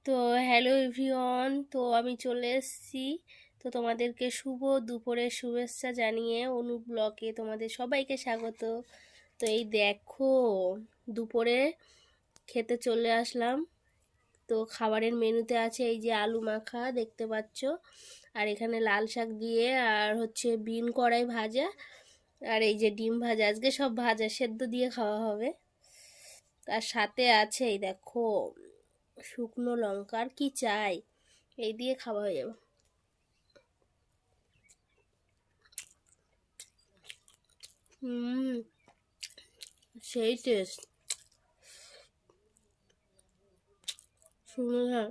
তো hello everyone, তো আমি চলে এসেছি। তো তোমাদেরকে শুভ দুপুরের শুভেচ্ছা জানিয়ে অনু ব্লগে তোমাদের সবাইকে স্বাগত। তো এই দেখো, দুপুরে খেতে চলে আসলাম। তো খাবারের মেনুতে আছে এই যে আলু মাখা দেখতে পাচ্ছ, আর এখানে লাল শাক দিয়ে, আর হচ্ছে বিন কড়াই ভাজা, আর এই যে ডিম ভাজা। আজকে সব ভাজা সেদ্ধ দিয়ে খাওয়া হবে। তার সাথে আছে এই দেখো শুকনো লঙ্কার কি চাই, এই দিয়ে খাওয়া হয়ে যাবে। হুম, সেই টেস্ট। শুকনো ঝাল।